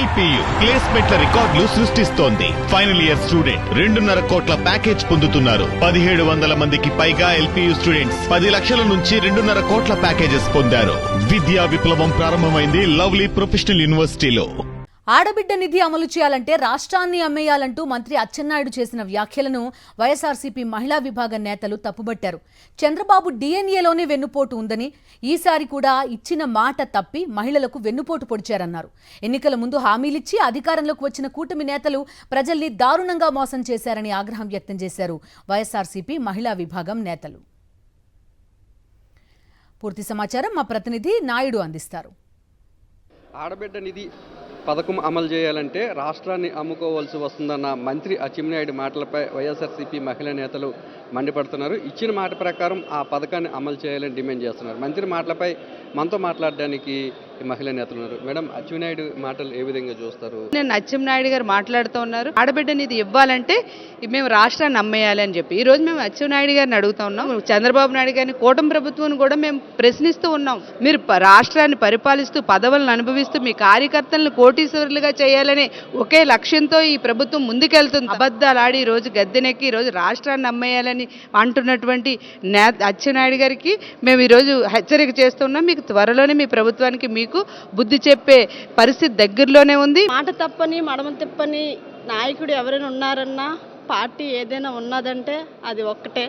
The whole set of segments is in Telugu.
ఎల్పియు ప్లేస్మెంట్ల రికార్డులు సృష్టిస్తోంది. ఫైనల్ ఇయర్ స్టూడెంట్ 2.5 కోట్ల ప్యాకేజ్ పొందుతున్నారు. 1700 మందికి పైగా ఎల్పియు స్టూడెంట్స్ 10 లక్షల నుంచి 2.5 కోట్ల ప్యాకేజెస్ పొందారు. విద్యా విప్లవం ప్రారంభమైంది లవ్లీ ప్రొఫెషనల్ యూనివర్సిటీలో. ఆడబిడ్డ నిధి అమలు చేయాలంటే రాష్ట్రాన్ని అమ్మేయాలంటూ మంత్రి అచ్చెన్నాయుడు చేసిన వ్యాఖ్యలను వైఎస్ఆర్సీపీ మహిళా విభాగం నేతలు తప్పుబట్టారు. చంద్రబాబు డిఎన్ఏలోనే వెన్నుపోటు ఉందని, ఈసారి కూడా ఇచ్చిన మాట తప్పి మహిళలకు వెన్నుపోటు పొడిచారన్నారు. ఎన్నికల ముందు హామీలిచ్చి అధికారంలోకి వచ్చిన కూటమి నేతలు ప్రజల్ని దారుణంగా మోసం చేశారని ఆగ్రహం వ్యక్తం చేశారు వైఎస్ఆర్సీపీ మహిళా విభాగం నేతలు. పూర్తి సమాచారం మా ప్రతినిధి నాయుడు అందిస్తారు. ఆడబిడ్డ నిధి పథకం అమలు చేయాలంటే రాష్ట్రాన్ని అమ్ముకోవాల్సి వస్తుందన్న మంత్రి అచ్చెన్నాయుడు మాటలపై వైఎస్ఆర్సీపీ మహిళా నేతలు మండిపడుతున్నారు. ఇచ్చిన మాట ప్రకారం ఆ పథకాన్ని అమలు చేయాలని డిమాండ్ చేస్తున్నారు. మంత్రి మాటలపై మనతో మాట్లాడడానికి మహిళా నేతలు ఉన్నారు. మేడం, అచ్చెన్నాయుడు మాటలు ఏ విధంగా చూస్తారు? నేను అచ్చెన్నాయుడు గారు మాట్లాడుతూ ఉన్నారు, ఆడబిడ్డ నిధి ఇవ్వాలంటే మేము రాష్ట్రాన్ని అమ్మేయాలి అని చెప్పి. ఈ రోజు మేము అచ్చెన్నాయుడు గారిని అడుగుతా ఉన్నాం, చంద్రబాబు నాయుడు గారిని, కూటమి ప్రభుత్వాన్ని కూడా మేము ప్రశ్నిస్తూ ఉన్నాం. మీరు రాష్ట్రాన్ని పరిపాలిస్తూ పదవులను అనుభవిస్తూ మీ కార్యకర్తలను కోటీశ్వరులుగా చేయాలనే ఒకే లక్ష్యంతో ఈ ప్రభుత్వం ముందుకెళ్తుంది. అబద్ధాలు ఆడి ఈ రోజు గద్దెనెక్కి ఈ రోజు రాష్ట్రాన్ని అమ్మేయాలని అంటున్నటువంటి అచ్చెన్నాయుడు గారికి మేము ఈరోజు హెచ్చరిక చేస్తున్నాం. మీకు త్వరలోనే మీ ప్రభుత్వానికి మీకు బుద్ధి చెప్పే పరిస్థితి దగ్గరలోనే ఉంది. మాట తప్పని మడమ తిప్పని నాయకుడు ఎవరైనా ఉన్నారన్నా, పార్టీ ఏదైనా ఉన్నదంటే అది ఒక్కటే,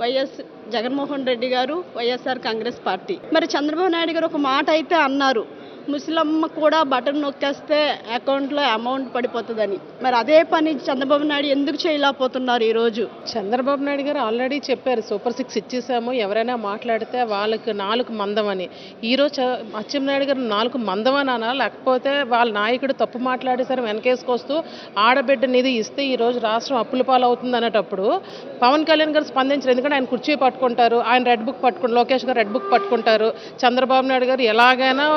వైఎస్ జగన్మోహన్ రెడ్డి గారు, వైఎస్ఆర్ కాంగ్రెస్ పార్టీ. మరి చంద్రబాబు నాయుడు గారు ఒక మాట అయితే అన్నారు, ముసలమ్మ కూడా బటన్ నొక్కేస్తే అకౌంట్లో అమౌంట్ పడిపోతుందని. మరి అదే పని చంద్రబాబు నాయుడు ఎందుకు చేయలేకపోతున్నారు? ఈరోజు చంద్రబాబు నాయుడు గారు ఆల్రెడీ చెప్పారు, సూపర్ 6 ఇచ్చేసాము, ఎవరైనా మాట్లాడితే వాళ్ళకి 4 మందం అని. ఈరోజు అచ్చెన్నాయుడు గారు 4 మందం అని అనా, లేకపోతే వాళ్ళ నాయకుడు తప్పు మాట్లాడేసరి వెనకేసుకొస్తూ ఆడబిడ్డ నిధి ఇస్తే ఈరోజు రాష్ట్రం అప్పుల పాలు అవుతుంది అనేటప్పుడు పవన్ కళ్యాణ్ గారు స్పందించారు. ఎందుకంటే ఆయన కుర్చీ పట్టుకుంటారు, ఆయన రెడ్ బుక్ పట్టుకుంటారు, లోకేష్ గారు రెడ్ బుక్ పట్టుకుంటారు, చంద్రబాబు నాయుడు గారు ఎలాగైనా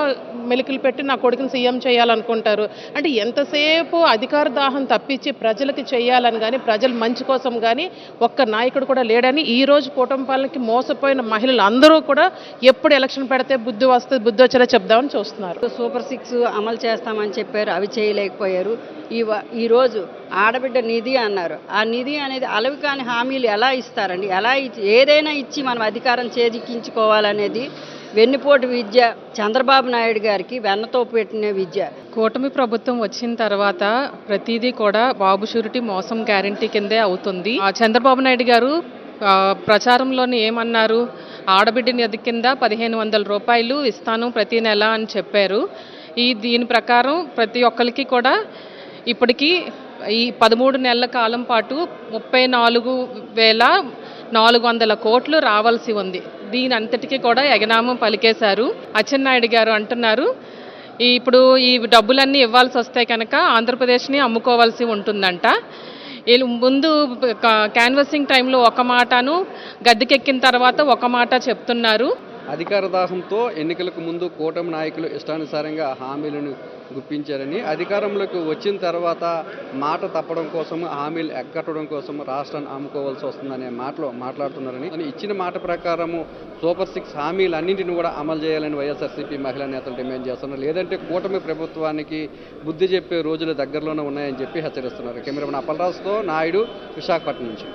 మెలికలు పెట్టి నా కొడుకుని సీఎం చేయాలనుకుంటారు. అంటే ఎంతసేపు అధికార దాహం తప్పించి ప్రజలకి చేయాలని కానీ, ప్రజల మంచి కోసం కానీ ఒక్క నాయకుడు కూడా లేడని ఈ రోజు కూటమి పాలనకి మోసపోయిన మహిళలు అందరూ కూడా ఎప్పుడు ఎలక్షన్ పెడితే బుద్ధి వస్తుంది, బుద్ధి వచ్చేలా చెప్దామని చూస్తున్నారు. సూపర్ 6 అమలు చేస్తామని చెప్పారు, అవి చేయలేకపోయారు. ఈరోజు ఆడబిడ్డ నిధి అన్నారు. ఆ నిధి అనేది అలవి కాని హామీలు ఎలా ఇస్తారండి? ఎలా ఏదైనా ఇచ్చి మనం అధికారం చేజిక్కించుకోవాలనేది వెన్నుపోటు విద్య. చంద్రబాబు నాయుడు గారికి వెన్నతో పెట్టిన విద్య. కూటమి ప్రభుత్వం వచ్చిన తర్వాత ప్రతిదీ కూడా బాబు షూరిటీ మోసం గ్యారంటీ కిందే అవుతుంది. చంద్రబాబు నాయుడు గారు ప్రచారంలోనే ఏమన్నారు, ఆడబిడ్డ నిధి కింద 1500 రూపాయలు ఇస్తాను ప్రతి నెల అని చెప్పారు. దీని ప్రకారం ప్రతి ఒక్కరికి కూడా ఇప్పటికీ ఈ 13 నెలల కాలం పాటు 34,400 కోట్లు రావాల్సి ఉంది. దీని అంతటికీ కూడా ఎగనామం పలికేశారు. అచ్చెన్నాయుడు గారు అంటున్నారు, ఇప్పుడు ఈ డబ్బులన్నీ ఇవ్వాల్సి వస్తే కనుక ఆంధ్రప్రదేశ్ని అమ్ముకోవాల్సి ఉంటుందంట. ముందు క్యాన్వసింగ్ టైంలో ఒక మాటను, గద్దెకెక్కిన తర్వాత ఒక మాట చెప్తున్నారు. అధికార దాహంతో ఎన్నికలకు ముందు కూటమి నాయకులు ఇష్టానుసారంగా హామీలను గుప్పించారని, అధికారంలోకి వచ్చిన తర్వాత మాట తప్పడం కోసం, హామీలు ఎగ్గట్టడం కోసం రాష్ట్రాన్ని అమ్ముకోవాల్సి వస్తుందనే మాటలో మాట్లాడుతున్నారని, ఇచ్చిన మాట ప్రకారము సూపర్ 6 హామీలన్నింటినీ కూడా అమలు చేయాలని వైఎస్ఆర్సీపీ మహిళా నేతలు డిమాండ్ చేస్తున్నారు. లేదంటే కూటమి ప్రభుత్వానికి బుద్ధి చెప్పే రోజులు దగ్గరలోనే ఉన్నాయని చెప్పి హెచ్చరిస్తున్నారు. కెమెరామెన్ అప్పలరాజుతో నాయుడు, విశాఖపట్నం నుంచి.